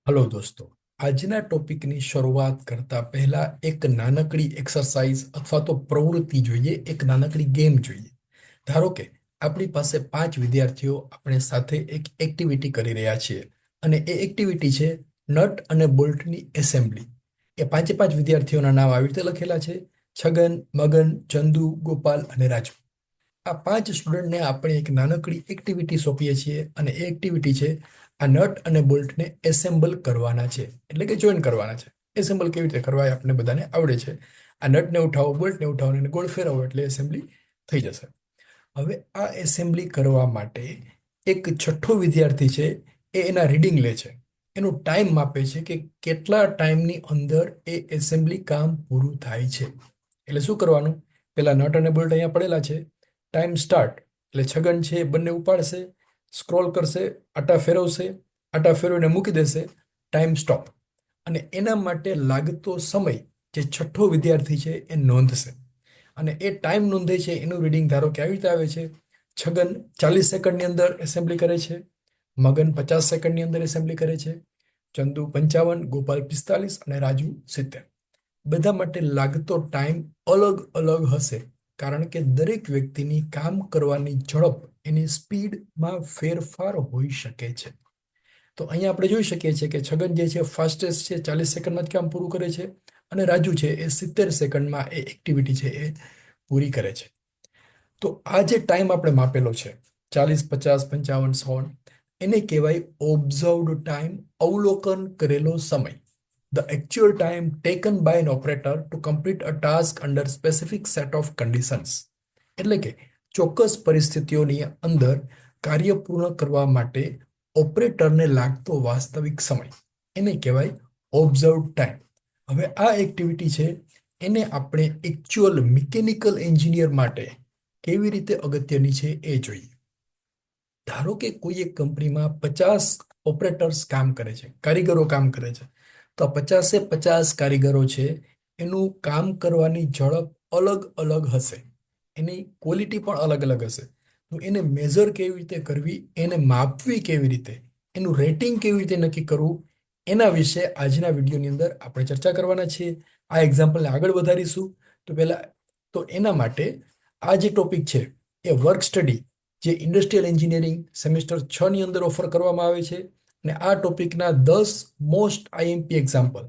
Hello દોસ્તો, આજના ટોપિકની શરૂઆત કરતા પહેલા એક નાનકડી એક્સરસાઇઝ અથવા તો પ્રવૃત્તિ જોઈએ, એક નાનકડી ગેમ જોઈએ. ધારો કે આપણી પાસે 5 વિદ્યાર્થીઓ આપણે સાથે એક એક્ટિવિટી કરી રહ્યા છીએ અને એ એક્ટિવિટી છે નટ અને બોલ્ટની એસેમ્બલી. એ પાંચે પાંચ વિદ્યાર્થીઓના નામ આવી રીતે લખેલા છે: છગન, મગન, ચંદુ, ગોપાલ અને રાજુ. આ પાંચ સ્ટુડન્ટને આપણે એક નાનકડી એક્ટિવિટી સોંપીએ છીએ અને એ એક્ટિવિટી છે આ નટ અને બોલ્ટને એસેમ્બલ કરવાના છે, એટલે કે જોઈન કરવાના છે. એસેમ્બલ કેવી રીતે કરવા એ આપણને બધાને આવડે છે. આ નટને ઉઠાવો, બોલ્ટને ઉઠાવો અને ગોળ ફેરવો એટલે એસેમ્બલી થઈ જશે. હવે આ એસેમ્બલી કરવા માટે એક છઠ્ઠો વિદ્યાર્થી છે, એ એના રીડિંગ લે છે, એનું ટાઈમ માપે છે કે કેટલા ટાઈમની અંદર એ એસેમ્બલી કામ પૂરું થાય છે. એટલે શું કરવાનું? પેલા નટ અને બોલ્ટ અહીંયા પડેલા છે. ટાઈમ સ્ટાર્ટ એટલે છગન છે એ બંને ઉપાડશે, સ્ક્રોલ કરશે, આટા ફેરવશે, આટા ફેરવીને મૂકી દેશે. Time stop. અને એના માટે લાગતો સમય જે છઠ્ઠો વિદ્યાર્થી છે એ નોંધશે. અને એ ટાઈમ નોંધે છે એનું રીડિંગ ધારો કે આવી રીતે આવે છે: છગન 40 સેકન્ડની અંદર એસેમ્બલી કરે છે, મગન 50 સેકન્ડની અંદર એસેમ્બલી કરે છે, ચંદુ 55, ગોપાલ 45 અને રાજુ 70. બધા માટે લાગતો ટાઈમ અલગ અલગ હશે, કારણ કે દરેક વ્યક્તિની કામ કરવાની ઝડપ, એની સ્પીડમાં ફેરફાર હોઈ શકે છે. તો અહીંયા આપણે જોઈ શકીએ છીએ કે છગન જે છે ફાસ્ટેસ્ટ છે, 40 સેકન્ડમાં જ કામ પૂરું કરે છે, અને રાજુ છે એ 70 સેકન્ડમાં એ એક્ટિવિટી છે એ પૂરી કરે છે. તો આ જે ટાઈમ આપણે માપેલો છે, 40, 50, 55, 100, એને કહેવાય ઓબ્ઝર્વડ ટાઈમ, અવલોકન કરેલો સમય. The actual time taken by an operator to complete a task under specific set of conditions. એટલે કે ચોક્કસ પરિસ્થિતિઓની અંદર કાર્ય પૂર્ણ કરવા માટે ઓપરેટરને લાગતો વાસ્તવિક સમય, એને કહેવાય ઓબ્ઝર્વડ ટાઈમ. હવે આ એક્ટિવિટી છે એને આપણે એકચ્યુઅલ મિકેનિકલ એન્જિનિયર માટે કેવી રીતે અગત્યની છે એ જોઈએ. ધારો કે કોઈ એક કંપનીમાં 50 ઓપરેટર્સ કામ કરે છે, કારીગરો કામ કરે છે. તો આ 50 કારીગરો છે, એનું કામ કરવાની ઝડપ અલગ અલગ હશે, એની ક્વોલિટી પણ અલગ અલગ હશે. તો એને મેઝર કેવી રીતે કરવી, એને માપવી કેવી રીતે, એનું રેટિંગ કેવી રીતે નક્કી કરવું, એના વિશે આજના વિડીયોની અંદર આપણે ચર્ચા કરવાના છીએ. આ એક્ઝામ્પલને આગળ વધારીશું. તો પહેલા તો એના માટે આ જે ટોપિક છે એ વર્ક સ્ટડી, જે ઇન્ડસ્ટ્રીયલ એન્જિનિયરિંગ સેમેસ્ટર 6ની અંદર ઓફર કરવામાં આવે છે. અને આ ટોપિકના 10 મોસ્ટ આઈએમપી એક્ઝામ્પલ,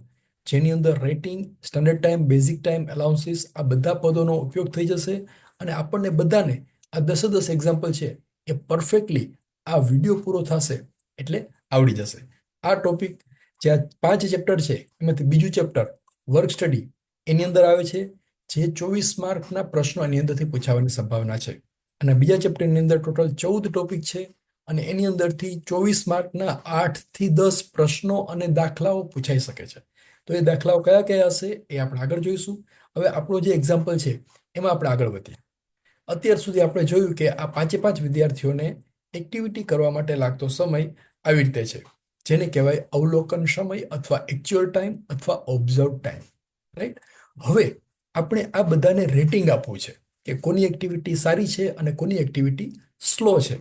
જેની અંદર rating, standard time, basic time, allowances, આ બધા પદોનો ઉપયોગ થઈ જશે. અને આપણને બધાને આ 10 એક્ઝામ્પલ છે એ પરફેક્ટલી આ વિડીયો પૂરો થશે એટલે આવડી જશે. આ ટોપિક જે આ 5 ચેપ્ટર છે એમાંથી બીજું ચેપ્ટર વર્ક સ્ટડી, એની અંદર આવે છે, જે 24 માર્કના પ્રશ્નો એની અંદરથી પૂછાવાની સંભાવના છે. અને બીજા ચેપ્ટરની અંદર ટોટલ 14 ટોપિક છે, અને એની અંદરથી 24 માર્કના 8 થી 10 પ્રશ્નો અને દાખલાઓ પૂછાઈ શકે છે. તો એ દાખલાઓ કયા કયા હશે એ આપણે આગળ જોઈશું. હવે આપણો જે એક્ઝામ્પલ છે એમાં આપણે આગળ વધીએ. અત્યાર સુધી આપણે જોયું કે આ પાંચે પાંચ વિદ્યાર્થીઓને એક્ટિવિટી કરવા માટે લાગતો સમય આવી રીતે છે, જેને કહેવાય અવલોકન સમય અથવા એકચ્યુઅલ ટાઈમ અથવા ઓબ્ઝર્વ ટાઈમ. રાઈટ. હવે આપણે આ બધાને રેટિંગ આપવું છે કે કોની એક્ટિવિટી સારી છે અને કોની એક્ટિવિટી સ્લો છે,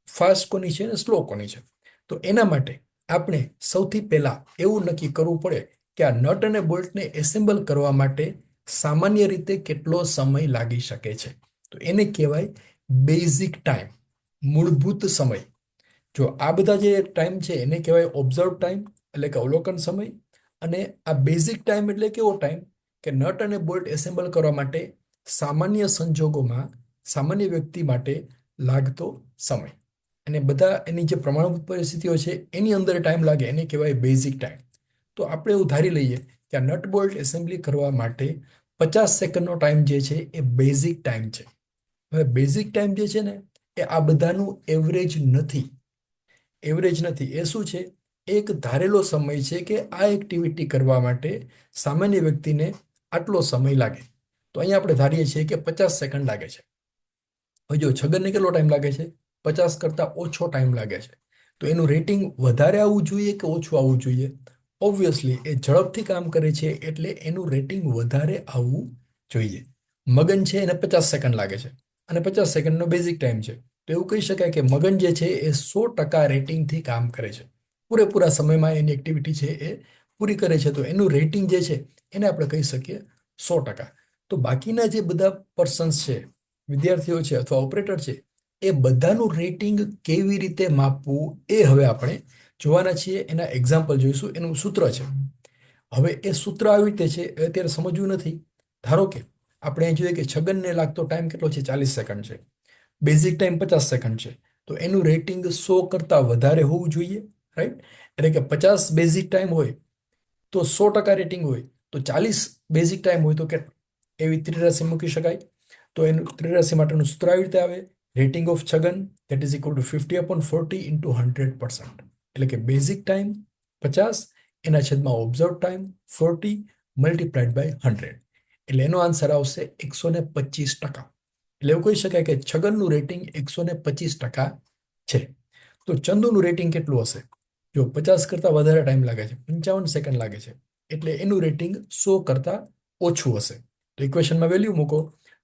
ફાસ્ટ કોની છે અને સ્લો કોની છે. તો એના માટે આપણે સૌથી પહેલા એવું નક્કી કરવું પડે કે આ નટ અને બોલ્ટને એસેમ્બલ કરવા માટે સામાન્ય રીતે કેટલો સમય લાગી શકે છે. તો એને કહેવાય બેઝિક ટાઈમ, મૂળભૂત સમય. જો આ બધા જે ટાઈમ છે એને કહેવાય ઓબ્ઝર્વ ટાઈમ, એટલે કે અવલોકન સમય. અને આ બેઝિક ટાઈમ એટલે કેવો ટાઈમ કે નટ અને બોલ્ટ એસેમ્બલ કરવા માટે સામાન્ય સંજોગોમાં સામાન્ય વ્યક્તિ માટે લાગતો સમય. અને બધા એની જે પ્રમાણભૂત પરિસ્થિતિઓ છે એની અંદર ટાઈમ લાગે એને કહેવાય બેઝિક ટાઈમ. તો આપણે એવું ધારી લઈએ કે આ નટ બોલ્ટ એસેમ્બલી કરવા માટે 50 સેકન્ડનો ટાઈમ જે છે એ બેઝિક ટાઈમ છે. હવે બેઝિક ટાઈમ જે છે ને એ આ બધાનું એવરેજ નથી. એવરેજ નથી એ શું છે? એક ધારેલો સમય છે કે આ એક્ટિવિટી કરવા માટે સામાન્ય વ્યક્તિને આટલો સમય લાગે. તો અહીંયા આપણે ધારીએ છીએ કે 50 સેકન્ડ લાગે છે. હવે જો છગનને કેટલો ટાઈમ લાગે છે? 50 કરતાં ઓછો ટાઈમ લાગે છે. તો એનું રેટિંગ વધારે આવવું જોઈએ કે ઓછું આવવું જોઈએ? ઓબ્વિયસલી એ ઝડપથી કામ કરે છે એટલે એનું રેટિંગ વધારે આવવું જોઈએ. મગન છે એને 50 સેકન્ડ લાગે છે અને 50 સેકન્ડનો બેઝિક ટાઈમ છે. તો એવું કહી શકાય કે મગન જે છે એ 100% રેટિંગથી કામ કરે છે. પૂરેપૂરા સમયમાં એની એક્ટિવિટી છે એ પૂરી કરે છે, તો એનું રેટિંગ જે છે એને આપણે કહી શકીએ 100%. તો બાકીના જે બધા પર્સન્સ છે, વિદ્યાર્થીઓ છે અથવા ઓપરેટર છે, એ બધાનું રેટિંગ કેવી રીતે માપવું એ હવે આપણે જોવાના છીએ. એના એક્ઝામ્પલ જોઈશું. એનું સૂત્ર છે. હવે એ સૂત્ર આવી રીતે છે એ અત્યારે સમજવું નથી. ધારો કે આપણે અહીં જોઈએ કે છગનને લાગતો ટાઈમ કેટલો છે? 40 સેકન્ડ છે. બેઝિક ટાઈમ 50 સેકન્ડ છે. તો એનું રેટિંગ 100 કરતાં વધારે હોવું જોઈએ, રાઈટ? એટલે કે 50 બેઝિક ટાઈમ હોય તો 100% રેટિંગ હોય, તો 40 બેઝિક ટાઈમ હોય તો કેટલું? એવી ત્રિરાશી મૂકી શકાય. તો એનું ત્રિરાશી માટેનું સૂત્ર આવી રીતે આવે: rating of Chhagan that is equal two 50/40 into 100%. એટલે કે બેઝિક ટાઈમ 50 એના છેદમાં ઓબ્ઝર્વ ટાઈમ 40 મલ્ટીપ્લાઇડ બાય 100. એટલે એનો આન્સર આવશે 125%. એટલે એવું કહી શકાય કે છગનનું રેટિંગ 125% છે. તો ચંદુનું રેટિંગ કેટલું હશે? જો 50 કરતાં વધારે ટાઈમ લાગે છે, 55 સેકન્ડ લાગે છે, એટલે એનું રેટિંગ 100 કરતાં ઓછું હશે. તો ઇક્વેશનમાં વેલ્યુ મૂકો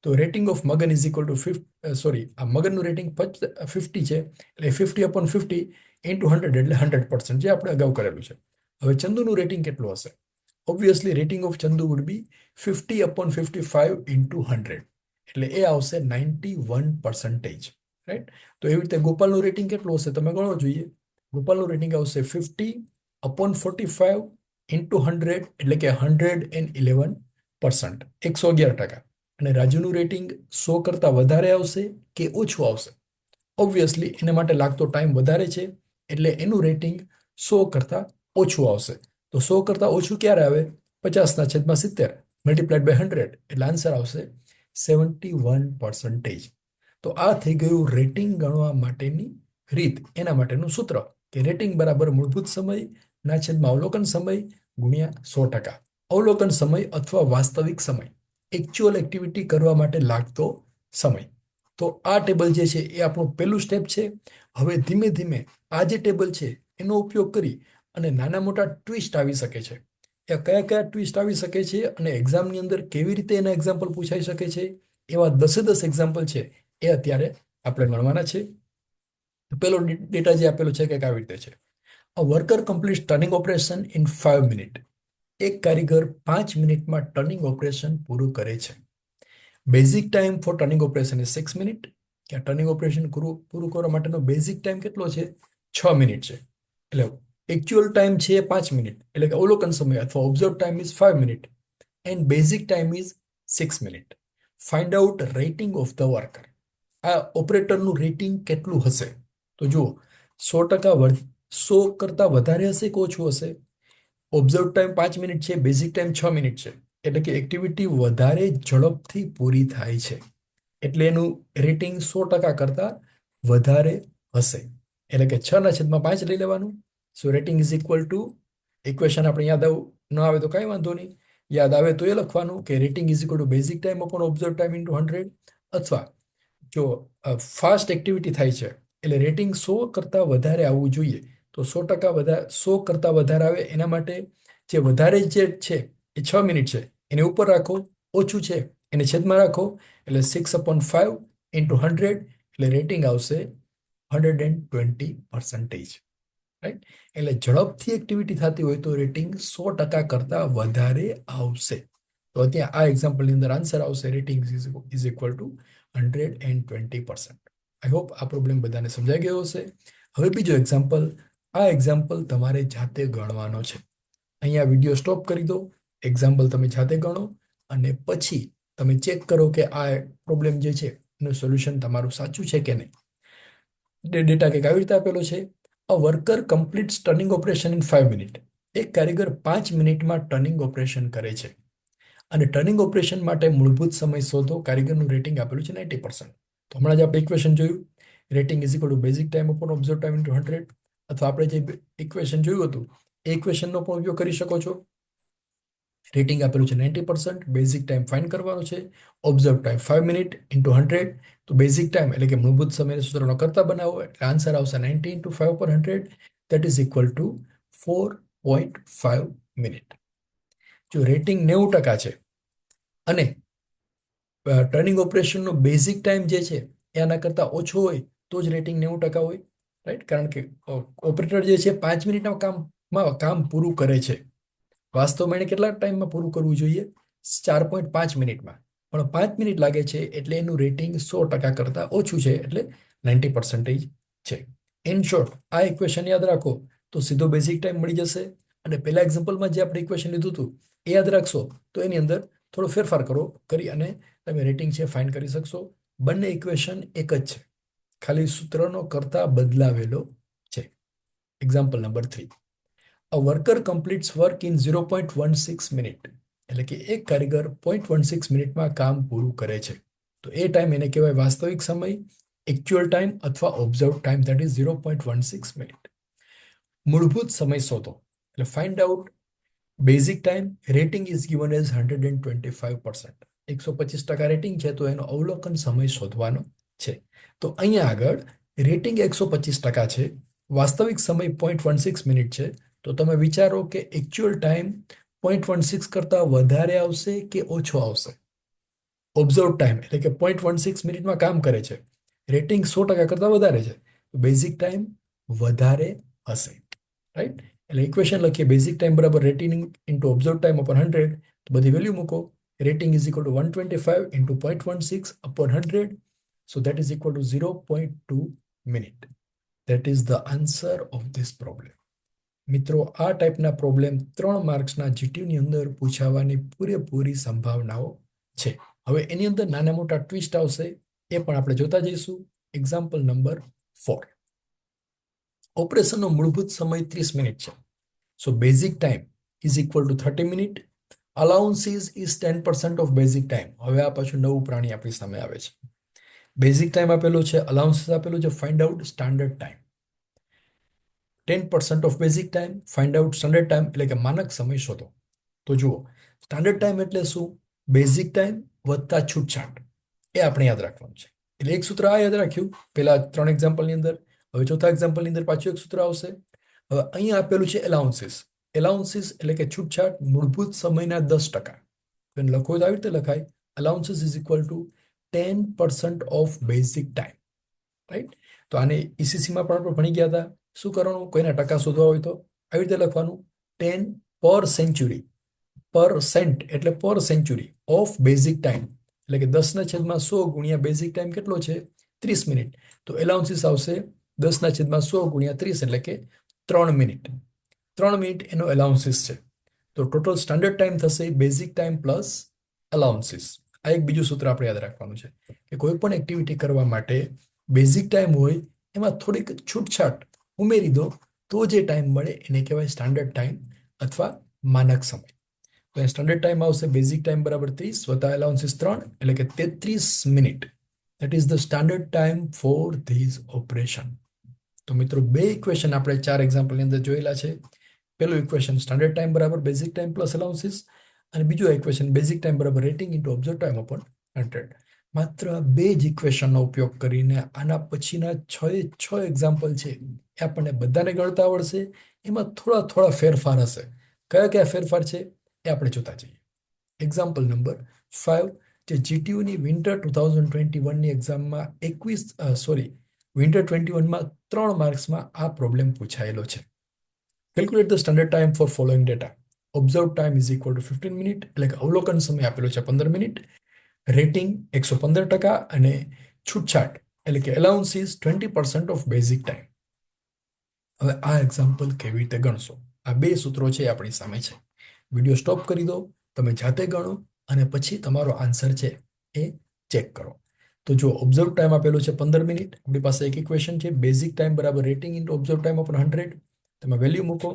તો rating of Magan is equal two આ મગનનું રેટિંગ 50 છે, એટલે 50/50 ઇન્ટુ 100 એટલે 100%, જે આપણે અગાઉ કરેલું છે. હવે ચંદુનું રેટિંગ કેટલું હશે? Obviously rating of Chandu would be 50/55 into 100, એટલે એ આવશે 91%, રાઈટ? તો એવી રીતે ગોપાલનું રેટિંગ કેટલું હશે તમે ગણો જોઈએ. ગોપાલનું રેટિંગ આવશે 50/45 ઇન્ટુ 100, એટલે કે 111%, 111%. અને રાજુનું રેટિંગ 100 કરતાં વધારે આવશે કે ઓછું આવશે? ઓબ્વિયસલી એને માટે લાગતો ટાઈમ વધારે છે, એટલે એનું રેટિંગ 100 કરતાં ઓછું આવશે. તો 100 કરતાં ઓછું ક્યારે આવે? 50/70 મલ્ટીપ્લાઇડ બાય 100, એટલે આન્સર આવશે 71%. તો આ થઈ ગયું રેટિંગ ગણવા માટેની રીત, એના માટેનું સૂત્ર કે રેટિંગ બરાબર મૂળભૂત સમય ના છેદમાં અવલોકન સમય ગુણ્યા 100%. અવલોકન સમય અથવા વાસ્તવિક સમય, એકચ્યુઅલ એક્ટિવિટી કરવા માટે લાગતો સમય. તો આ ટેબલ જે છે એ આપણું પહેલું સ્ટેપ છે. હવે ધીમે ધીમે આ જે ટેબલ છે એનો ઉપયોગ કરી અને નાના મોટા ટ્વિસ્ટ આવી શકે છે. એ કયા કયા ટ્વિસ્ટ આવી શકે છે અને એક્ઝામની અંદર કેવી રીતે એના એક્ઝામ્પલ પૂછાઈ શકે છે, એવા 10 એક્ઝામ્પલ છે એ અત્યારે આપણે ગણવાના છે. પેલો ડેટા જે આપેલો છે કે આવી રીતે છે: a worker complete turning operation in 5 minute. એક કારીગર 5 મિનિટમાં ટર્નિંગ ઓપરેશન પૂરું કરે છે. Basic time for turning operation is 6 minute. કે આ ટર્નિંગ ઓપરેશન પૂરું કરવા માટેનો બેઝિક ટાઈમ કેટલો છે? 6 મિનિટ છે. એટલે એકચ્યુઅલ ટાઈમ છે 5 મિનિટ, એટલે કે અવલોકન સમય અથવા observe time is 5 minute and basic time is 6 minute. Find out rating of the worker. આ ઓપરેટરનું રેટિંગ કેટલું હશે? તો જુઓ, 100 કરતાં વધારે હશે કે ઓછું હશે? ઓબ્ઝર્વ ટાઈમ 5 મિનિટ છે, બેઝિક ટાઈમ 6 મિનિટ છે, એટલે કે એક્ટિવિટી વધારે ઝડપથી પૂરી થાય છે, એટલે એનું રેટિંગ 100% કરતાં વધારે હશે. એટલે કે 6/5 લઈ લેવાનું. So rating is equal to, equation આપણે યાદ ન આવે તો કાંઈ વાંધો નહીં, યાદ આવે તો એ લખવાનું કે rating is equal to basic time upon observe time into 100. અથવા જો ફાસ્ટ એક્ટિવિટી થાય છે એટલે રેટિંગ 100 કરતાં વધારે આવવું જોઈએ. તો 100% વધારે, 100 કરતાં વધારે આવે એના માટે જે વધારે જે છે એ 6 મિનિટ છે એને ઉપર રાખો, ઓછું છે એને છેદમાં રાખો, એટલે 6/5 ઇન્ટુ 100, એટલે રેટિંગ આવશે 120%, રાઈટ? એટલે ઝડપથી એક્ટિવિટી થતી હોય તો રેટિંગ 100% કરતાં વધારે આવશે. તો ત્યાં આ એક્ઝામ્પલની અંદર આન્સર આવશે rating is equal two 120%. I hope આ પ્રોબ્લેમ બધાને સમજાઈ ગયો હશે. હવે બીજો એક્ઝામ્પલ. આ એક્ઝામ્પલ તમારે જાતે ગણવાનો છે. અહીંયા વિડીયો સ્ટોપ કરી દો, એક્ઝામ્પલ તમે જાતે ગણો અને પછી તમે ચેક કરો કે આ પ્રોબ્લેમ જે છે એનું સોલ્યુશન તમારું સાચું છે કે નહીં. ડેટા કંઈક આવી રીતે આપેલો છે: a worker completes turning operation in 5 minute. એક કારીગર 5 મિનિટમાં ટર્નિંગ ઓપરેશન કરે છે અને ટર્નિંગ ઓપરેશન માટે મૂળભૂત સમય શોધો. કારીગરનું રેટિંગ આપેલું છે 90%. તો હમણાં જ આપણે ઇક્વેશન જોયું, rating is equal to basic time upon observe time into 100. અથવા આપણે જે ઇક્વેશન જોયું હતું એ ઇક્વેશનનો પણ ઉપયોગ કરી શકો છો. રેટિંગ આપેલું છે 90%, બેઝિક ટાઈમ ફાઇન્ડ કરવાનો છે, ઓબ્ઝર્વ ટાઈમ 5 મિનિટ ઇન્ટુ 100. તો બેઝિક ટાઈમ એટલે કે મૂળભૂત સમયને સૂત્રનો કરતા બનાવો, એટલે આન્સર આવશે 90 into 5/100, that is equal two 4.5 minute. જો રેટિંગ 90% છે અને ટર્નિંગ ઓપરેશનનો બેઝિક ટાઈમ જે છે એના કરતાં ઓછો હોય તો જ રેટિંગ 90% હોય. રાઈટ, કારણ કે ઓપરેટર જે છે 5 મિનિટના કામ પૂરું કરે છે. વાસ્તવમાં એને કેટલા ટાઈમમાં પૂરું કરવું જોઈએ? 4.5 મિનિટમાં. પણ 5 મિનિટ લાગે છે એટલે એનું રેટિંગ 100% કરતાં ઓછું છે, એટલે 90% છે. ઇન શોર્ટ, આ ઇક્વેશન યાદ રાખો તો સીધો બેઝિક ટાઈમ મળી જશે. અને પહેલા એક્ઝામ્પલમાં જે આપણે ઇક્વેશન લીધું હતું એ યાદ રાખશો તો એની અંદર થોડો ફેરફાર કરી અને તમે રેટિંગ છે ફાઇન્ડ કરી શકશો. બંને ઇક્વેશન એક જ છે, ખાલી સૂત્રનો કરતા બદલાવેલો છે. Example number 3. A worker completes work in 0.16 minute. એટલે કે એક કારીગર 0.16 મિનિટમાં કામ પૂરું કરે છે. તો એ ટાઈમ એને કહેવાય વાસ્તવિક સમય, એક્ચ્યુઅલ ટાઈમ અથવા observe time, that is 0.16 minute. મૂળભૂત સમય શોધો એટલે find out basic time. Rating is given as 125%. 125% rating છે તો એનો અવલોકન સમય શોધવાનો છે. તો અહીંયા આગળ રેટિંગ 125% છે, વાસ્તવિક સમય 0.16 મિનિટ છે. તો તમે વિચારો કે એકચ્યુઅલ ટાઈમ 0.16 કરતાં વધારે આવશે કે ઓછો આવશે? ઓબ્ઝર્વ ટાઈમ એટલે કે 0.16 મિનિટમાં કામ કરે છે, રેટિંગ 100% કરતાં વધારે છે, તો બેઝિક ટાઈમ વધારે હશે. રાઈટ, એટલે ઇક્વેશન લખીએ બેઝિક ટાઈમ બરાબર rating into observe time upon 100. તો બધી વેલ્યુ મૂકો. Rating is equal two 125 into 0.16 upon 100. So that is equal two 0.2 minute. That is the answer of this problem. મિત્રો, આ ટાઈપના પ્રોબ્લેમ 3 માર્ક્સના જીટીયુની અંદર પૂછાવાની પૂરેપૂરી સંભાવનાઓ છે. હવે એની અંદર નાના મોટા ટ્વિસ્ટ આવશે, એ પણ આપણે જોતા જઈશું. Example number 4. ઓપરેશનનો મૂળભૂત સમય 30 મિનિટ છે. So basic time is equal to 30 minute. Allowances is 10% of basic time. હવે આ પાછું નવું પ્રાણી આપણી સામે આવે છે. બેઝિક ટાઈમ આપેલો છે, અલાઉન્સીસ આપેલું છે. Find out standard time. 10% of basic time, find out standard time એટલે કે માનક સમય શોધો. તો જુઓ, સ્ટાન્ડર્ડ ટાઈમ એટલે શું? બેઝિક ટાઈમ વત્તા છૂટછાટ. એ આપણે યાદ રાખવાનું છે. એટલે એક સૂત્ર આ યાદ રાખ્યું પેલા 3 એક્ઝામ્પલની અંદર. હવે ચોથા એક્ઝામ્પલની અંદર પાછું એક સૂત્ર આવશે. હવે અહીંયા આપેલું છે એલાઉન્સીસ. એલાઉન્સીસ એટલે કે છૂટછાટ મૂળભૂત સમયના 10%. એને લખો તો આવી રીતે લખાય, allowances is equal to 10% of basic time. Right, તો આને ઈસીસીમાં પણ આપણે ભણી ગયા હતા. શું કરવાનું? કોઈના ટકા શોધવા હોય તો આવી રીતે લખવાનું, 10 પર સેન્ચુરી. % એટલે પર સેન્ચુરી ઓફ બેઝિક ટાઈમ, એટલે કે 10/100 ગુણ્યા બેઝિક ટાઈમ કેટલો છે? 30 મિનિટ. તો એલાઉન્સીસ આવશે 10/100 ગુણ્યા 30 એટલે કે 3 મિનિટ. 3 મિનિટ એનો એલાઉન્સીસ છે. તો ટોટલ સ્ટાન્ડર્ડ ટાઈમ થશે બેઝિક ટાઈમ પ્લસ અલાઉન્સીસ. આ એક બીજું સૂત્ર આપણે યાદ રાખવાનું છે કે કોઈ પણ એક્ટિવિટી કરવા માટે બેઝિક ટાઈમ હોય એમાં થોડીક છૂટછાટ ઉમેરી દો તો જે ટાઈમ મળે એને કહેવાય સ્ટાન્ડર્ડ ટાઈમ અથવા માનક સમય. તો સ્ટાન્ડર્ડ ટાઈમ આવશે બેઝિક ટાઈમ બરાબર 30 વત્તા એલાઉન્સીસ 3 એટલે કે 33 minute. That is the standard time for these operation. તો મિત્રો, 2 ઇક્વેશન આપણે 4 એક્ઝામ્પલની અંદર જોયેલા છે. પેલું ઇક્વેશન સ્ટાન્ડર્ડ ટાઈમ બરાબર બેઝિક ટાઈમ પ્લસ એલાઉન્સીસ, અને બીજું ઇક્વેશન બેઝિક ટાઈમ બરાબર rating into observe time upon 100. માત્ર 2 જ ઇક્વેશનનો ઉપયોગ કરીને આના પછીના 6 એક્ઝામ્પલ છે એ આપણને બધાને ગણતા આવડશે. એમાં થોડા થોડા ફેરફાર હશે. કયા કયા ફેરફાર છે એ આપણે જોતા જઈએ. એક્ઝામ્પલ નંબર 5, જે જીટીયુની વિન્ટર 2021ની એક્ઝામમાં વિન્ટર 21માં 3 માર્ક્સમાં આ પ્રોબ્લેમ પૂછાયેલો છે. Calculate the standard time four following data. Observe time is equal two 15 minute, એટલે કે અવલોકન સમય આપેલો છે 15 મિનિટ. રેટિંગ 115% અને છૂટછાટ એટલે કે allowance is 20% of basic time. હવે આ એક્ઝામ્પલ કેવી રીતે ગણશો? આ 2 સૂત્રો છે આપણી સામે છે. વિડીયો સ્ટોપ કરી દો, તમે જાતે ગણો અને પછી તમારો આન્સર છે એ ચેક કરો. તો જો ઓબ્ઝર્વ ટાઈમ આપેલો છે 15 મિનિટ, આપણી પાસે એક ઇક્વેશન છે બેઝિક ટાઈમ બરાબર rating into observe time upon 100. તમે વેલ્યુ મૂકો.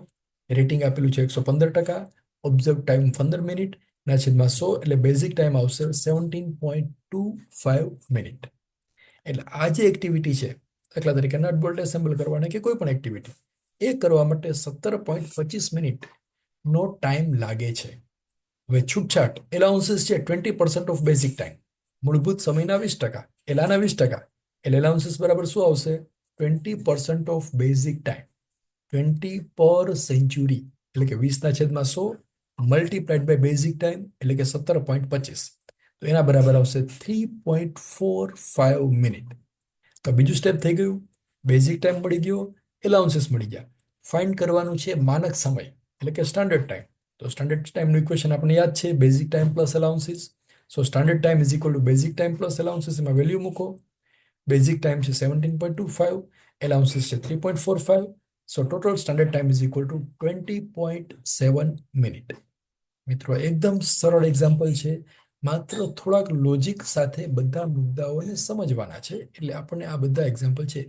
રેટિંગ આપેલું છે 115%, ઓબ્ઝર્વ ટાઈમ 15 મિનિટ ના છેદમાં 100 એટલે બેઝિક ટાઈમ આવશે 17.25 મિનિટ. એટલે આ જે એક્ટિવિટી છે, દાખલા તરીકે નટ બોલ્ટ એસેમ્બલ કરવાના કે કોઈ પણ એક્ટિવિટી, એ કરવા માટે 17.25 મિનિટનો ટાઈમ લાગે છે. હવે છૂટછાટ એલાઉન્સીસ છે 20% ઓફ બેઝિક ટાઈમ, મૂળભૂત સમયના 20%, એલાના 20%, એટલે એલાઉન્સીસ બરાબર શું આવશે? 20% ઓફ બેઝિક ટાઈમ, 20 પર સેન્ચુરી એટલે કે 20/100 મલ્ટીપ્લાઇડ બાય બેઝિક ટાઈમ એટલે કે 17.25, તો એના બરાબર આવશે 3.45 મિનિટ. તો બીજું સ્ટેપ થઈ ગયું. બેઝિક ટાઈમ મળી ગયો, એલાઉન્સીસ મળી ગયા. ફાઇન્ડ કરવાનું છે માનક સમય એટલે કે સ્ટાન્ડર્ડ ટાઈમ. તો સ્ટાન્ડર્ડ ટાઈમનું ઇક્વેશન આપણને યાદ છે, basic time plus allowances. So standard time is equal to basic time plus allowances. એમાં વેલ્યુ મૂકો. બેઝિક ટાઈમ છે 17.25, એલાઉન્સીસ છે 3.45. સો total standard time is equal two 20.7 minute. મિત્રો એકદમ સરળ એક્ઝામ્પલ છે, માત્ર થોડાક લોજિક સાથે બધા મુદ્દાઓને સમજવાના છે, એટલે આપણને આ બધા એક્ઝામ્પલ છે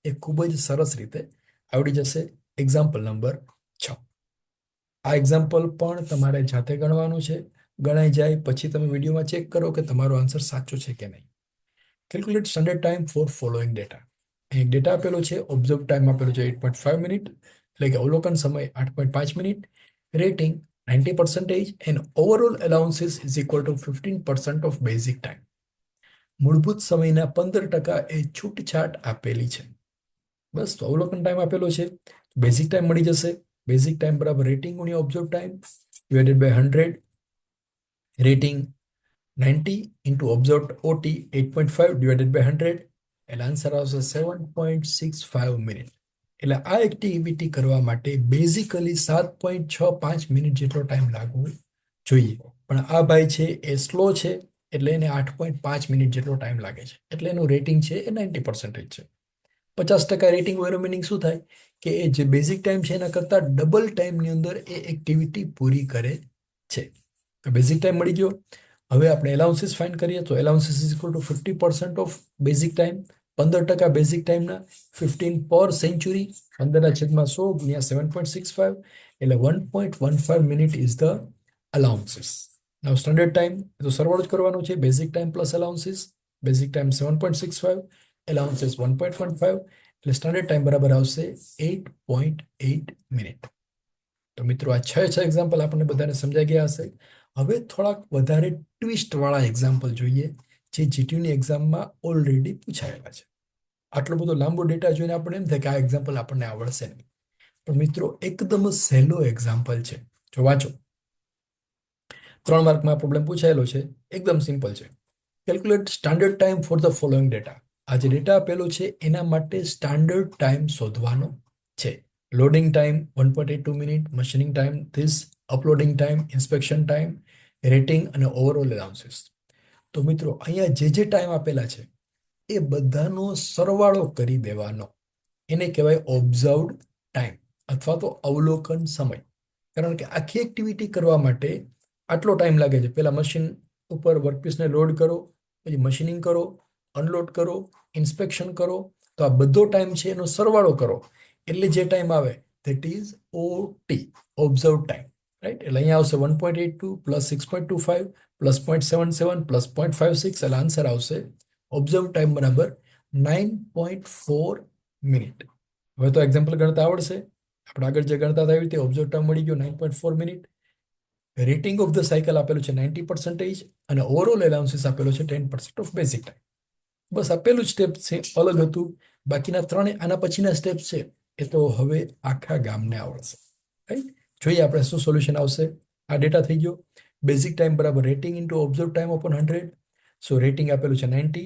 એ ખૂબ જ સરસ રીતે આવડી જશે. Example number 6. આ એક્ઝામ્પલ પણ તમારે જાતે ગણવાનું છે. ગણાઈ જાય પછી તમે વિડીયોમાં ચેક કરો કે તમારો આન્સર સાચો છે કે નહીં. Calculate standard time four following data. અહીં ડેટા આપેલો છે, ઓબ્ઝર્વ ટાઈમ આપેલો છે 8.5 મિનિટ, એટલે કે અવલોકન સમય 8.5 minute. Rating 90% and overall allowances is equal to 15% of basic time. મૂળભૂત સમયના 15% એ છૂટછાટ આપેલી છે. બસ તો અવલોકન ટાઈમ આપેલો છે, બેઝિક ટાઈમ મળી જશે. બેઝિક ટાઈમ બરાબર રેટિંગ ગુણ્યા observe time divided by 100. Rating 90 into observed OT 8.5 divided by 100, એટલે આન્સર આવશે 7.65 મિનિટ. એટલે આ એક્ટિવિટી કરવા માટે બેઝિકલી 7.65 મિનિટ જેટલો ટાઈમ લાગવો જોઈએ, પણ આ ભાઈ છે એ સ્લો છે એટલે એને 8.5 મિનિટ જેટલો ટાઈમ લાગે છે, એટલે એનું રેટિંગ છે એ 90% છે. 50% રેટિંગ એનો મિનિંગ શું થાય કે એ જે બેઝિક ટાઈમ છે એના કરતાં ડબલ ટાઈમની અંદર એ એક્ટિવિટી પૂરી કરે છે. તો બેઝિક ટાઈમ મળી ગયો. હવે આપણે એલાઉન્સીસ ફાઇન્ડ કરીએ તો allowances is equal to 50% of basic time. 15% basic ટાઈમના 15 પર સેન્ચુરી, 15/100 ગુણ્યા 7.65 એટલે 1.15 minute is the allowances. Now standard time તો સરવાળો જ કરવાનો છે, basic time plus allowances. Basic time 7.65, allowances 1.15, એટલે સ્ટાન્ડર્ડ ટાઈમ બરાબર આવશે 8.8 મિનિટ. તો મિત્રો આ 6 એક્ઝામ્પલ આપણને બધાને સમજાઈ ગયા હશે. હવે થોડાક વધારે ટ્વિસ્ટ વાળા એક્ઝામ્પલ જોઈએ જે જીટીયુની એક્ઝામમાં ઓલરેડી પૂછાયેલા છે. આટલો બધો લાંબો ડેટા જોઈને આપણને એમ થાય કે આ એક્ઝામ્પલ આપણને આવડશે નહીં, પણ મિત્રો એકદમ સહેલો એક્ઝામ્પલ છે. જો વાંચો, 3 માર્કમાં પ્રોબ્લેમ પૂછાયેલો છે, એકદમ સિમ્પલ છે. Calculate standard time for the following data. આ જે ડેટા આપેલો છે એના માટે સ્ટાન્ડર્ડ ટાઈમ શોધવાનો છે. Loading time 1.82 minute, machining time this, uploading time, inspection time, rating અને ઓવરઓલ એલાઉન્સીસ. તો મિત્રો અહીંયા જે ટાઈમ આપેલા છે એ બધાનો સરવાળો કરી દેવાનો, એને કહેવાય ઓબ્ઝર્વડ ટાઈમ અથવા તો અવલોકન સમય. કારણ કે આખી એક્ટિવિટી કરવા માટે આટલો ટાઈમ લાગે છે. પહેલા મશીન ઉપર વર્કપીસને લોડ કરો, પછી મશીનિંગ કરો, અનલોડ કરો, ઇન્સ્પેક્શન કરો, તો આ બધો ટાઈમ છે એનો સરવાળો કરો એટલે જે ટાઈમ આવે that is OT, observe time. Right, એટલે અહીંયા આવશે 1.82 પ્લસ 6.25 પ્લસ 0.77 પ્લસ 0.56, એટલે આન્સર આવશે ઓબ્ઝર્વ ટાઈમ બરાબર 9.4 મિનિટ. હવે તો એક્ઝામ્પલ ગણતા આવડશે. આપણે આગળ જે ગણતા હતા એવી રીતે ઓબ્ઝર્વ ટાઈમ મળી ગયો 9.4 minute. Rating of the cycle આપેલું છે 90% અને ઓવરઓલ એલાઉન્સીસ આપેલો છે 10% ઓફ બેઝિક ટાઈમ. બસ આ પહેલું સ્ટેપ છે, અલગ હતું. બાકીના 3 આના પછીના સ્ટેપ છે એ તો હવે આખા ગામને આવડશે. રાઈટ, જોઈએ આપણે શું સોલ્યુશન આવશે. આ ડેટા થઈ ગયો. બેઝિક ટાઈમ બરાબર rating into observe time upon 100. સો રેટિંગ આપેલું છે 90,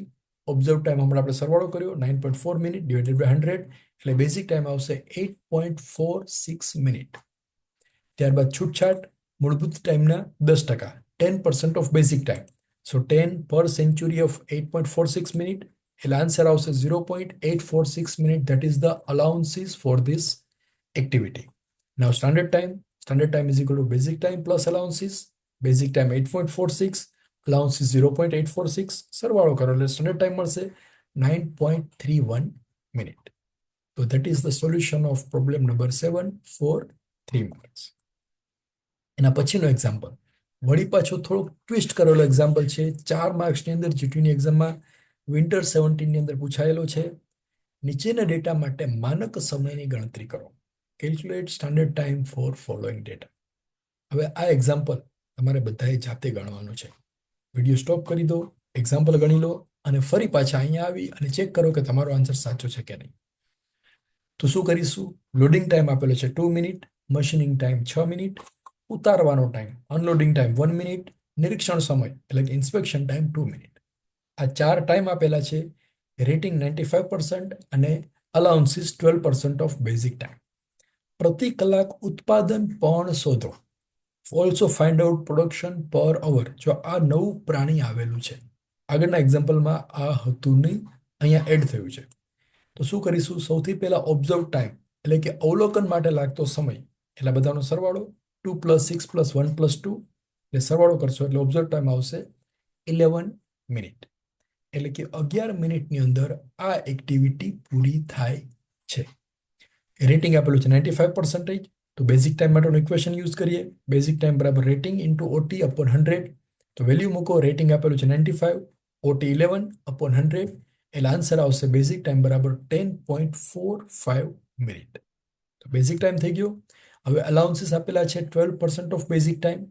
ઓબ્ઝર્વ ટાઈમ હમણાં આપણે સરવાળો કર્યો 9.4 મિનિટ ડિવાઇડેડ બાય 100, એટલે બેઝિક ટાઈમ આવશે 8.46 મિનિટ. ત્યારબાદ છૂટછાટ મૂળભૂત ટાઈમના 10%, 10% ઓફ બેઝિક ટાઈમ. સો 10 પર સેન્ચુરી ઓફ 8.46 મિનિટ, એટલે આન્સર આવશે 0.846 minute. That is the allowances for this activity. Now standard time is equal to basic time plus allowances. Basic time 8.46, allowances 0.846, સરવાળો કરો એટલે સ્ટાન્ડર્ડ ટાઈમ મળશે 9.31 minute. તો that is the solution of problem number 7 for 3 marks. એના પછીનો example વળી પાછો થોડોક ટ્વિસ્ટ કરેલો એક્ઝામ્પલ છે. 4 માર્ક્સની અંદર જીટીયુની એક્ઝામમાં વિન્ટર 17ની અંદર પૂછાયેલો છે. નીચેના ડેટા માટે માનક સમયની ગણતરી કરો. Calculate standard time four following data. હવે આ એક્ઝામ્પલ તમારે બધાએ જાતે ગણવાનું છે. વિડીયો સ્ટોપ કરી દો, એક્ઝામ્પલ ગણી લો અને ફરી પાછા અહીંયા આવી અને ચેક કરો કે તમારો આન્સર સાચો છે કે નહીં. તો શું કરીશું? લોડિંગ ટાઈમ આપેલો છે 2 મિનિટ, મશીનિંગ ટાઈમ 6 મિનિટ, ઉતારવાનો ટાઈમ અનલોડિંગ ટાઈમ 1 મિનિટ, નિરીક્ષણ સમય એટલે કે ઇન્સ્પેક્શન ટાઈમ 2 મિનિટ. આ 4 ટાઈમ આપેલા છે. રેટિંગ 95% અને Allowance is 12% of basic time. પ્રતિ કલાક ઉત્પાદન પણ શોધો. ઓલ્સો ફાઇન્ડ આઉટ પ્રોડક્શન પર અવર. જો આ નવું પ્રાણી આવેલું છે, આગળના એક્ઝામ્પલમાં આ હતું નહીં, અહીંયા એડ થયું છે. તો શું કરીશું? સૌથી પહેલા ઓબ્ઝર્વ ટાઈમ એટલે કે અવલોકન માટે લાગતો સમય, એટલે બધાનો સરવાળો 2 + 6 + 1 + 2, એટલે સરવાળો કરશો એટલે ઓબ્ઝર્વ ટાઈમ આવશે 11 મિનિટ. એટલે કે 11 મિનિટની અંદર આ એક્ટિવિટી પૂરી થાય છે. રેટિંગ આપેલું છે 95%. તો બેઝિક ટાઈમ માટેનું ઇક્વેશન યુઝ કરીએ. બેઝિક ટાઈમ બરાબર રેટિંગ ઇન્ટુ OT અપોન 100. તો વેલ્યુ મૂકો. રેટિંગ આપેલું છે 95, OT 11 અપોન 100, એટલે આન્સર આવશે બેઝિક ટાઈમ બરાબર 10.45 મિનિટ. તો બેઝિક ટાઈમ થઈ ગયો. હવે અલાઉન્સીસ આપેલા છે 12% ઓફ બેઝિક ટાઈમ.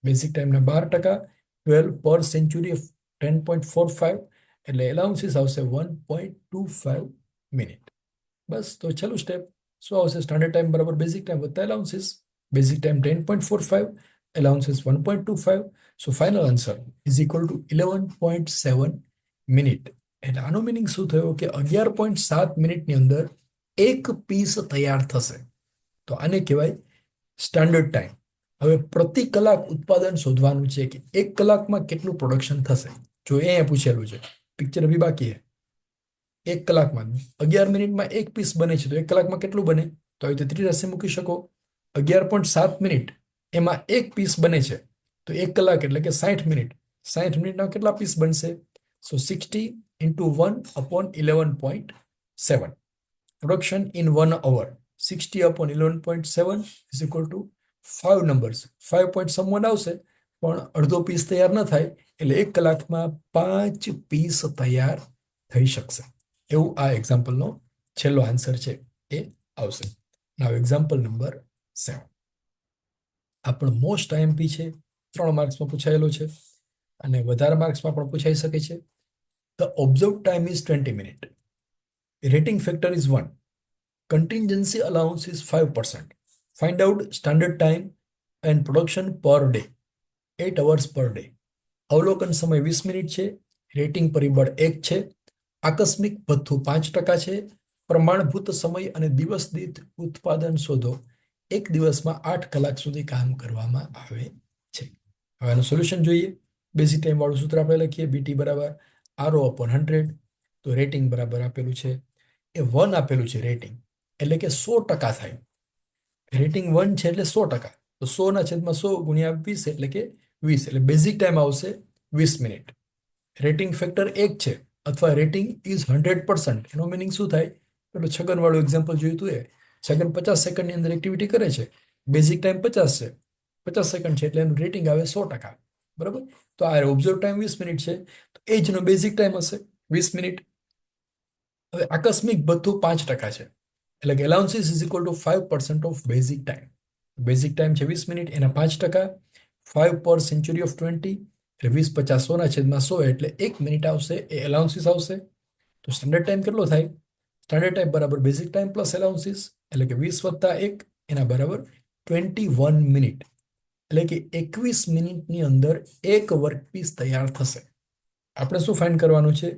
બેઝિક ટાઈમના 12%, 12 પર સેન્ચુરી ઓફ 10.45, એટલે અલાઉન્સીસ આવશે 1.25 મિનિટ. બસ. તો છેલ્લું સ્ટેપ શું આવશે? સ્ટાન્ડર્ડ ટાઈમ બરાબર બેઝિક ટાઈમ વત્તા allowances. Basic time 10.45, allowances 1.25. So final answer is equal to 11.7 minute. એટલે આનો મિનિંગ શું થયો કે 11.7 મિનિટની અંદર એક પીસ તૈયાર થશે. તો આને કહેવાય સ્ટાન્ડર્ડ ટાઈમ. હવે પ્રતિ કલાક ઉત્પાદન શોધવાનું છે કે એક કલાકમાં કેટલું પ્રોડક્શન થશે. જો એ અહીંયા પૂછેલું છે, પિક્ચર અભી બાકી है. એક કલાકમાં 11 મિનિટમાં એક પીસ બને છે, તો એક કલાકમાં કેટલું બને? તો આવી રીતે ત્રિરાશી મૂકી શકો. 11.7 મિનિટ એમાં એક પીસ બને છે, તો એક કલાક એટલે કે 60 મિનિટ. 60 મિનિટના કેટલા પીસ બનશે? So 60 into 1/11.7. Production in 1 hour 60/11.7 is equal to 5 numbers. 5 point સમવન આવશે, પણ અડધો પીસ તૈયાર ન થાય, એટલે એક કલાકમાં 5 પીસ તૈયાર થઈ શકશે. એવું આ એક્ઝામ્પલનો છેલ્લો આન્સર છે એ આવશે. નાવ એક્ઝામ્પલ નંબર 7. આ પણ મોસ્ટ IMP છે. 3 માર્ક્સમાં પૂછાયેલો છે અને વધારે માર્ક્સમાં પણ પૂછાઈ શકે છે. The observe time is 20 minute. Rating factor is 1. Contingency allowance is 5%. Find out standard time and production per day. 8 hours per day. અવલોકન સમય 20 મિનિટ છે. રેટિંગ પરિબળ 1 છે. આકસ્મિક ભથ્થું 5% છે. પ્રમાણભૂત સમય અને દિવસ દીઠ ઉત્પાદન શોધો. એક દિવસમાં 8 કલાક સુધી કામ કરવામાં આવે છે. હવે આનું સોલ્યુશન જોઈએ. બેઝિક ટાઈમ વાળું સૂત્ર આપણે લખીએ. BT બરાબર RO/100. તો રેટિંગ બરાબર આપેલું છે એ 1 આપેલું છે રેટિંગ, એટલે કે 100% થાય. રેટિંગ 1 છે એટલે 100%. તો 100/100 ગુણ્યા 20 એટલે કે 20, એટલે બેઝિક ટાઈમ આવશે 20 મિનિટ. રેટિંગ ફેક્ટર 1 છે અથવા રેટિંગ ઇઝ 100%. એનો મિનિંગ શું થાય? પેલું છગનવાળું એક્ઝામ્પલ જોયું હતું એ. છગન 50 સેકન્ડની અંદર એક્ટિવિટી કરે છે. બેઝિક ટાઈમ 50 છે, 50 સેકન્ડ છે, એટલે એનું રેટિંગ આવે 100%. બરાબર. તો આ ઓબ્ઝર્વ ટાઈમ 20 મિનિટ છે, તો એજનો બેઝિક ટાઈમ હશે 20 મિનિટ. હવે આકસ્મિક ભથ્થું 5% છે, એટલે કે allowances is equal to 5% of basic time. Basic time છે 20 મિનિટ, એના 5%. 5 પર સેન્ચુરી ઓફ 20, એટલે 20 × 50 100/100, એટલે 1 મિનિટ આવશે, એ અલાઉન્સીસ આવશે. તો સ્ટાન્ડર્ડ ટાઈમ કેટલો થાય? સ્ટાન્ડર્ડ ટાઈમ બરાબર બેઝિક ટાઈમ પ્લસ અલાઉન્સીસ, એટલે કે 20 + 1 એના બરાબર 21 મિનિટ. એટલે કે 21 મિનિટની અંદર એક વર્કપીસ તૈયાર થશે. આપણે શું ફાઇન્ડ કરવાનું છે?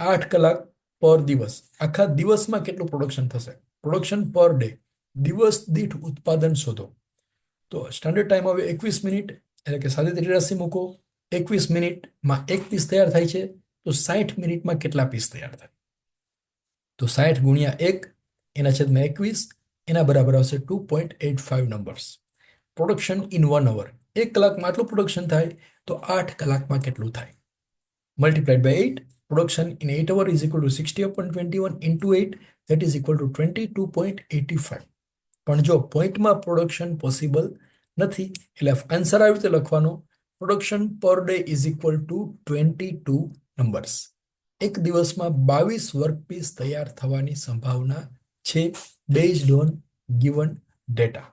8 કલાક પર દિવસ. આખા દિવસમાં કેટલું પ્રોડક્શન થશે? પ્રોડક્શન પર ડે, દિવસ દીઠ ઉત્પાદન શોધો. તો સ્ટાન્ડર્ડ ટાઈમ હવે 21 મિનિટ, એટલે કે સાદી ત્રિરાશી મૂકો. 21 મિનિટમાં એક પીસ તૈયાર થાય છે, તો 60 મિનિટમાં કેટલા પીસ તૈયાર થાય? તો 60 ગુણ્યા 1 એના છેદમાં 21, એના બરાબર આવશે 2.85 નંબર્સ. પ્રોડક્શન ઇન 1 અવર, એક કલાકમાં આટલું પ્રોડક્શન થાય, તો 8 કલાકમાં કેટલું થાય? Multiplied by 8. Production in 8 hours is equal to 60/21 into 8, that is equal to 22.85. પણ જો પોઈન્ટમાં પ્રોડક્શન પોસિબલ નથી, એટલે આન્સર આવી રીતે લખવાનો: production per day is equal two 22 numbers. એક દિવસમાં 22 વર્કપીસ તૈયાર થવાની સંભાવના છે, based on given data.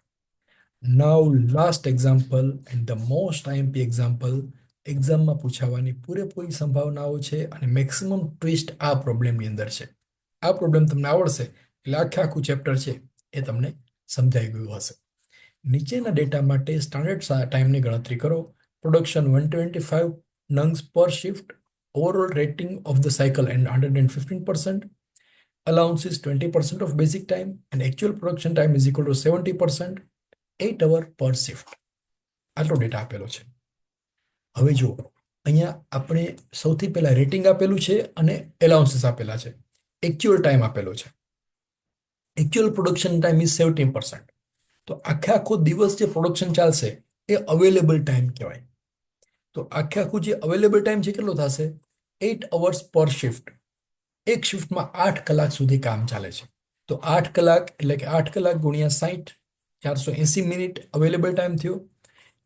Now last example and the most IMP example. એક્ઝામમાં પૂછાવાની પૂરેપૂરી સંભાવનાઓ છે અને મેક્સિમમ ટ્વિસ્ટ આ પ્રોબ્લેમની અંદર છે. આ પ્રોબ્લેમ તમને આવડશે એટલે આખું ચેપ્ટર છે એ તમને સમજાઈ ગયું હશે. નીચેના ડેટા માટે સ્ટાન્ડર્ડ ટાઈમની ગણતરી કરો. પ્રોડક્શન 125 નંગ્સ પર shift. Overall rating of the cycle and 115%. allowance is 20% of basic time and actual production time is equal to 70%, 8 hour per shift. આટલો ડેટા આપેલો છે. હવે જુઓ, અહીંયા આપણે સૌથી પહેલા રેટિંગ આપેલું છે અને એલાઉન્સીસ આપેલા છે. એકચ્યુઅલ ટાઈમ આપેલો છે. Actual production time is 17%. તો આખો દિવસ જે પ્રોડક્શન ચાલશે એ અવેલેબલ ટાઈમ કહેવાય. તો આખું જે અવેલેબલ ટાઈમ છે કેટલો થશે? 8 અવર્સ પર શિફ્ટ. એક શિફ્ટમાં 8 કલાક સુધી કામ ચાલે છે. તો 8 કલાક એટલે કે 8 કલાક ગુણ્યા 60, 480 મિનિટ અવેલેબલ ટાઈમ થયો.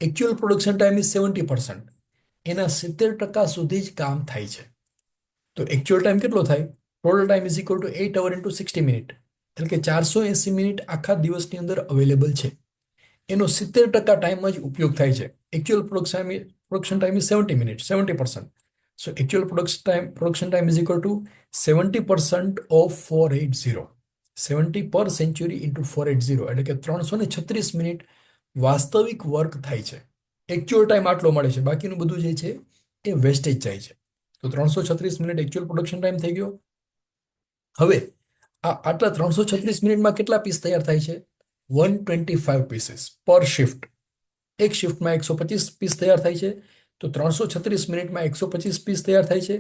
Actual production time is 70%. એના 70% સુધી જ કામ થાય છે. તો એકચ્યુઅલ ટાઈમ કેટલો થાય? Total time is equal to 8 hour into 60 minute, એટલે કે 480 મિનિટ આખા દિવસની અંદર અવેલેબલ છે. એનો 70% ટાઈમ જ ઉપયોગ થાય છે. Actual production time is 70 minute, 70%. So actual production time is equal two 70% of 480. 70 પર સેન્ચુરી ઇન્ટુ 480 એટલે કે 336 મિનિટ વાસ્તવિક વર્ક થાય છે. એકચ્યુઅલ ટાઈમ આટલો મળે છે, બાકીનું બધું જે છે એ વેસ્ટેજ જાય છે. તો 336 મિનિટ એકચ્યુઅલ પ્રોડક્શન ટાઈમ થઈ ગયો. હવે આટલા 336 મિનિટમાં કેટલા પીસ તૈયાર થાય છે? 125 પીસીસ પર શિફ્ટ. એક શિફ્ટમાં 125 પીસ તૈયાર થાય છે. તો 336 મિનિટમાં 125 પીસ તૈયાર થાય છે.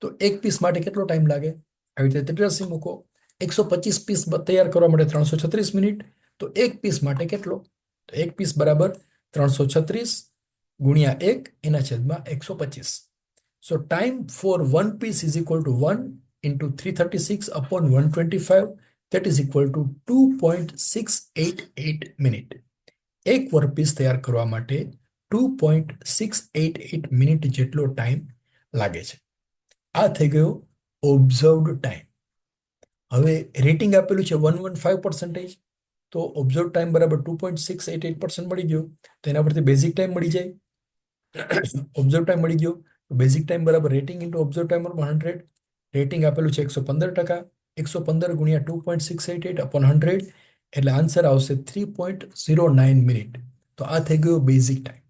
તો એક પીસ માટે કેટલો ટાઈમ લાગે? આવી રીતે ત્રિરાશી મૂકો. 125 પીસ તૈયાર કરવા માટે 336 મિનિટ. તો એક પીસ માટે કેટલો? તો એક પીસ બરાબર 336 ગુણ્યા 1 એના છેદમાં 125. So time for one piece is equal to 1 into 336 upon 125, that is equal to 2.688 minute. એક વર્કપીસ તૈયાર કરવા માટે 2.688 મિનિટ જેટલો ટાઈમ લાગે છે. આ થઈ ગયો ઓબ્ઝર્વડ ટાઈમ. હવે રેટિંગ આપેલું છે 115%. તો ઓબ્ઝર્વ ટાઈમ બરાબર 2.688% મળી ગયો. તો એના પરથી બેઝિક ટાઈમ મળી જાય. ઓબ્ઝર્વ ટાઈમ મળી ગયો. બેઝિક ટાઈમ બરાબર rating into observe time 100. Rating આપેલું છે 115%. 115 ગુણ્યા 2.688 અપોન 100 એટલે આન્સર આવશે 3.09 મિનિટ. તો આ થઈ ગયો બેઝિક ટાઈમ.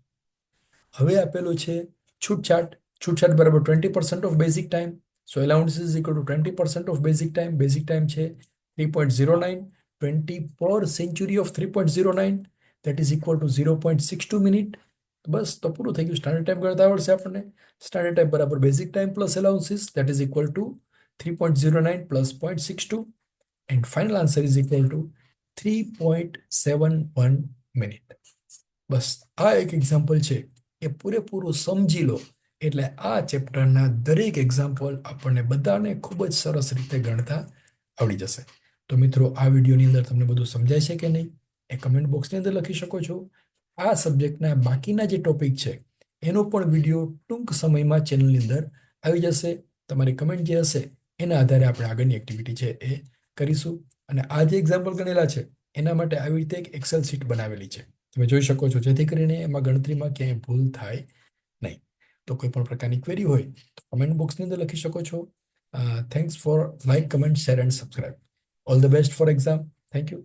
હવે આપેલું છે છૂટછાટ. છૂટછાટ બરાબર 20% of basic time. So allowance is equal to 20% of basic time. Basic time છે 3.09. 20 પર century of 3.09 that is equal to 0.62 minute. બસ તો પૂરું થઈ ગયું. સ્ટાન્ડર્ડ ટાઈમ ગણતા આવડશે આપણને. સ્ટાન્ડર્ડ ટાઈમ બરાબર basic time plus allowances that is equal to 3.09 plus 0.62 and final answer is equal to 3.71 minute. બસ આ એક એક્ઝામ્પલ છે, એ પૂરેપૂરું સમજી લો એટલે આ ચેપ્ટરના દરેક એક્ઝામ્પલ આપણને બધાને ખૂબ જ સરસ રીતે ગણતા આવડી જશે. તો મિત્રો, આ વિડીયોની અંદર તમને બધું સમજાય છે કે નહીં એ કમેન્ટ બોક્સની અંદર લખી શકો છો. આ સબ્જેક્ટના બાકીના જે ટોપિક છે એનો પણ વિડીયો ટૂંક સમયમાં ચેનલની અંદર આવી જશે. તમારી કમેન્ટ જે હશે એના આધારે આપણે આગળની એક્ટિવિટી છે એ કરીશું. અને આ જે એક્ઝામ્પલ ગણેલા છે એના માટે આવી રીતે એક એક્સેલ શીટ બનાવેલી છે, તમે જોઈ શકો છો, જેથી કરીને એમાં ગણતરીમાં ક્યાંય ભૂલ થાય નહીં. તો કોઈ પણ પ્રકારની ક્વેરી હોય તો કમેન્ટ બોક્સની અંદર લખી શકો છો. Thanks for like, comment, share and subscribe. All the best for exam. Thank you.